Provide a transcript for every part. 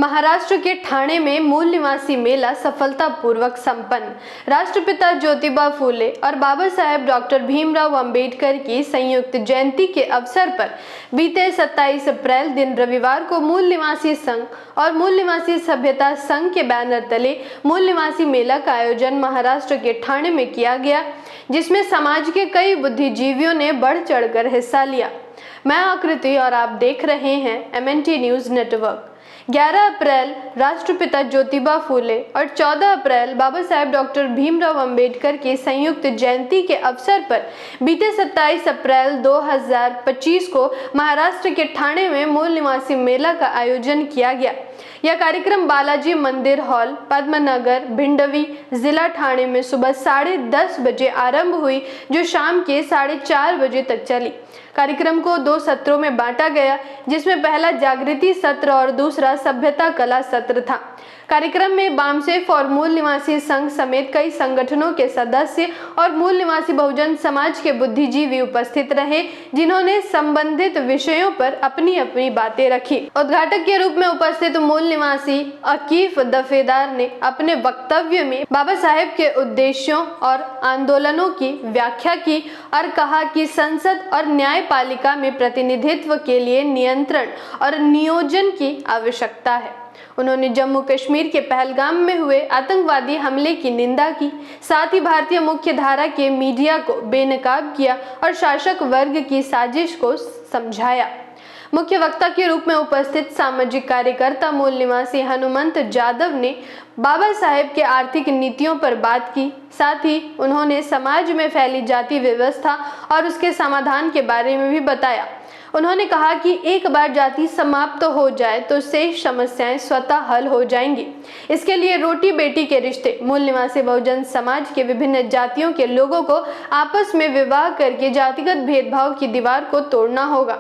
महाराष्ट्र के ठाणे में मूल निवासी मेला सफलतापूर्वक संपन्न। राष्ट्रपिता ज्योतिबा फूले और बाबा साहेब डॉक्टर भीमराव अंबेडकर की संयुक्त जयंती के अवसर पर बीते 27 अप्रैल दिन रविवार को मूल निवासी संघ और मूल निवासी सभ्यता संघ के बैनर तले मूल निवासी मेला का आयोजन महाराष्ट्र के ठाणे में किया गया, जिसमें समाज के कई बुद्धिजीवियों ने बढ़ चढ़कर हिस्सा लिया। मैं आकृति और आप देख रहे हैं MNT न्यूज नेटवर्क। 11 अप्रैल राष्ट्रपिता ज्योतिबा फूले और 14 अप्रैल बाबा साहेब डॉक्टर भीमराव अंबेडकर की संयुक्त जयंती के अवसर पर बीते 27 अप्रैल 2025 को महाराष्ट्र के ठाणे में मूल निवासी मेला का आयोजन किया गया। यह कार्यक्रम बालाजी मंदिर हॉल, पद्मनगर, भिंडवी, जिला ठाणे में सुबह 10:30 बजे आरंभ हुई, जो शाम के 4:30 बजे तक चली। कार्यक्रम को 2 सत्रों में बांटा गया, जिसमें पहला जागृति सत्र और दूसरा सभ्यता कला सत्र था। कार्यक्रम में बामसेफ और मूल निवासी संघ समेत कई संगठनों के सदस्य और मूल निवासी बहुजन समाज के बुद्धिजीवी उपस्थित रहे, जिन्होंने संबंधित विषयों पर अपनी अपनी बातें रखी। उद्घाटक के रूप में उपस्थित मूल निवासी अकीफ दफेदार ने अपने वक्तव्य में बाबा साहेब के उद्देश्यों और आंदोलनों की व्याख्या की और कहा कि संसद और न्यायपालिका में प्रतिनिधित्व के लिए नियंत्रण और नियोजन की आवश्यकता है। उन्होंने जम्मू कश्मीर के पहलगाम में हुए आतंकवादी हमले की निंदा की, साथ ही भारतीय मुख्य धारा के मीडिया को बेनकाब किया और शासक वर्ग की साजिश को समझाया। मुख्य वक्ता के रूप में उपस्थित सामाजिक कार्यकर्ता मूल निवासी हनुमंत जाधव ने बाबा साहेब के आर्थिक नीतियों पर बात की। साथ ही उन्होंने समाज में फैली जाति व्यवस्था और उसके समाधान के बारे में भी बताया। उन्होंने कहा कि एक बार जाति समाप्त हो जाए तो शेष समस्याएं स्वतः हल हो जाएंगी। इसके लिए रोटी बेटी के रिश्ते, मूल निवासी बहुजन समाज के विभिन्न जातियों के लोगों को आपस में विवाह करके जातिगत भेदभाव की दीवार को तोड़ना होगा।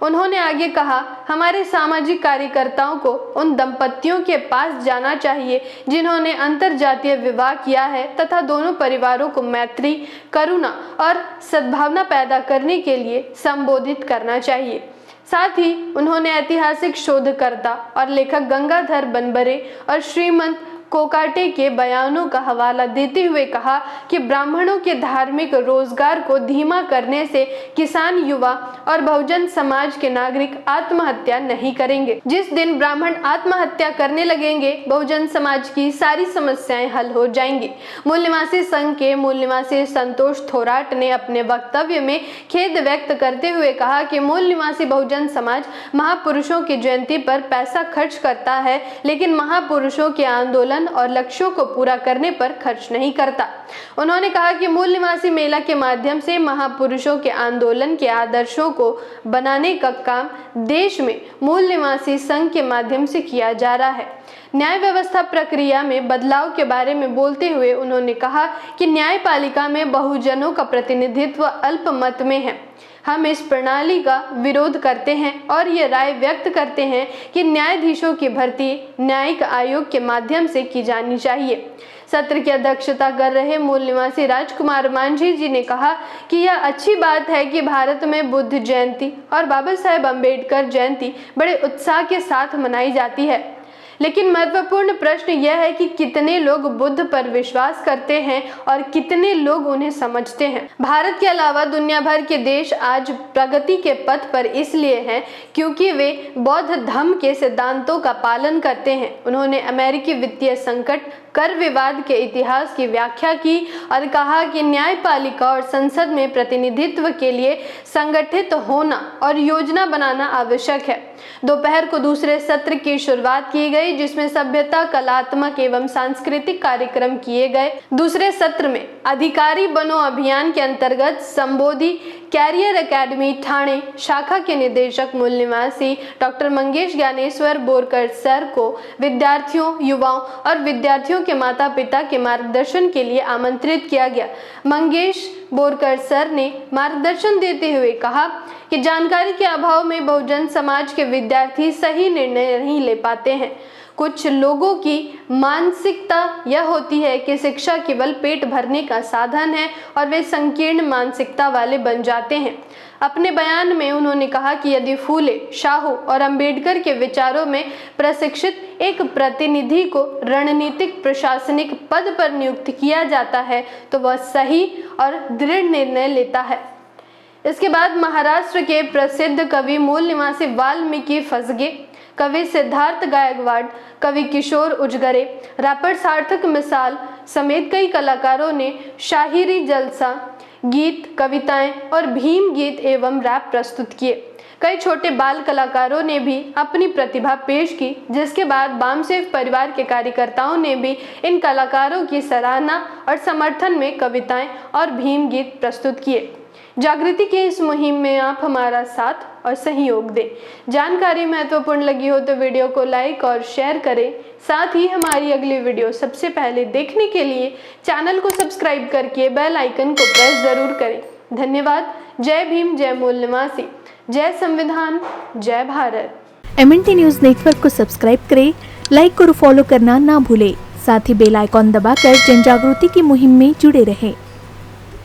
उन्होंने आगे कहा, हमारे सामाजिक कार्यकर्ताओं को उन दंपतियों के पास जाना चाहिए जिन्होंने अंतरजातीय विवाह किया है तथा दोनों परिवारों को मैत्री, करुणा और सद्भावना पैदा करने के लिए संबोधित करना चाहिए। साथ ही उन्होंने ऐतिहासिक शोधकर्ता और लेखक गंगाधर बनबरे और श्रीमंत कोकाटे के बयानों का हवाला देते हुए कहा कि ब्राह्मणों के धार्मिक रोजगार को धीमा करने से किसान, युवा और बहुजन समाज के नागरिक आत्महत्या नहीं करेंगे। जिस दिन ब्राह्मण आत्महत्या करने लगेंगे, बहुजन समाज की सारी समस्याएं हल हो जाएंगी। मूल निवासी संघ के मूल निवासी संतोष थोराट ने अपने वक्तव्य में खेद व्यक्त करते हुए कहा कि मूल निवासी बहुजन समाज महापुरुषों की जयंती पर पैसा खर्च करता है, लेकिन महापुरुषों के आंदोलन और लक्ष्यों को पूरा करने पर खर्च नहीं करता। उन्होंने कहा कि मूल निवासी मेला के माध्यम से महापुरुषों के आंदोलन के आदर्शों को बनाने का काम देश में मूल निवासी संघ के माध्यम से किया जा रहा है। न्याय व्यवस्था प्रक्रिया में बदलाव के बारे में बोलते हुए उन्होंने कहा कि न्यायपालिका में बहुजनों का प्रतिनिधित्व अल्पमत में है। हम इस प्रणाली का विरोध करते हैं और ये राय व्यक्त करते हैं कि न्यायाधीशों की भर्ती न्यायिक आयोग के माध्यम से की जानी चाहिए। सत्र की अध्यक्षता कर रहे मूल निवासी राजकुमार मांझी जी ने कहा कि यह अच्छी बात है कि भारत में बुद्ध जयंती और बाबा साहेब अम्बेडकर जयंती बड़े उत्साह के साथ मनाई जाती है, लेकिन महत्वपूर्ण प्रश्न यह है कि कितने लोग बुद्ध पर विश्वास करते हैं और कितने लोग उन्हें समझते हैं। भारत के अलावा दुनिया भर के देश आज प्रगति के पथ पर इसलिए हैं क्योंकि वे बौद्ध धर्म के सिद्धांतों का पालन करते हैं। उन्होंने अमेरिकी वित्तीय संकट, कर विवाद के इतिहास की व्याख्या की और कहा कि न्यायपालिका और संसद में प्रतिनिधित्व के लिए संगठित होना और योजना बनाना आवश्यक है। दोपहर को दूसरे सत्र की शुरुआत की गई, जिसमें सभ्यता, कलात्मक एवं सांस्कृतिक कार्यक्रम किए गए। दूसरे सत्र में अधिकारी बनो अभियान के अंतर्गत संबोधि कैरियर एकेडमी ठाणे शाखा के निदेशक मूल निवासी डॉक्टर मंगेश ज्ञानेश्वर बोरकर सर को विद्यार्थियों, युवाओं और विद्यार्थियों के माता पिता के मार्गदर्शन के लिए आमंत्रित किया गया। मंगेश बोरकर सर ने मार्गदर्शन देते हुए कहा कि जानकारी के अभाव में बहुजन समाज के विद्यार्थी सही निर्णय नहीं ले पाते हैं। कुछ लोगों की मानसिकता यह होती है कि शिक्षा केवल पेट भरने का साधन है और वे संकीर्ण मानसिकता वाले बन जाते हैं। अपने बयान में उन्होंने कहा कि यदि फूले, साहू और अंबेडकर के विचारों में प्रशिक्षित एक प्रतिनिधि को रणनीतिक प्रशासनिक पद पर नियुक्त किया जाता है तो वह सही और दृढ़ निर्णय लेता है। इसके बाद महाराष्ट्र के प्रसिद्ध कवि मूल निवासी वाल्मीकि फसगे, कवि सिद्धार्थ गायकवाड़, कवि किशोर उजगरे, रैपर सार्थक मिसाल समेत कई कलाकारों ने शायरी, जलसा, गीत, कविताएं और भीम गीत एवं रैप प्रस्तुत किए। कई छोटे बाल कलाकारों ने भी अपनी प्रतिभा पेश की, जिसके बाद बामसेफ परिवार के कार्यकर्ताओं ने भी इन कलाकारों की सराहना और समर्थन में कविताएं और भीम गीत प्रस्तुत किए। जागृति की इस मुहिम में आप हमारा साथ और सहयोग दें। जानकारी महत्वपूर्ण लगी हो तो वीडियो को लाइक और शेयर करें। साथ ही हमारी अगली वीडियो सबसे पहले देखने के लिए चैनल को सब्सक्राइब करके बेल आइकन को प्रेस जरूर करें। धन्यवाद। जय भीम, जय मूल निवासी, जय संविधान, जय भारत। MNT न्यूज़ नेटवर्क को सब्सक्राइब करें, लाइक और फॉलो करना ना भूलें। साथ ही बेल आइकॉन दबाकर जन जागृति की मुहिम में जुड़े रहें।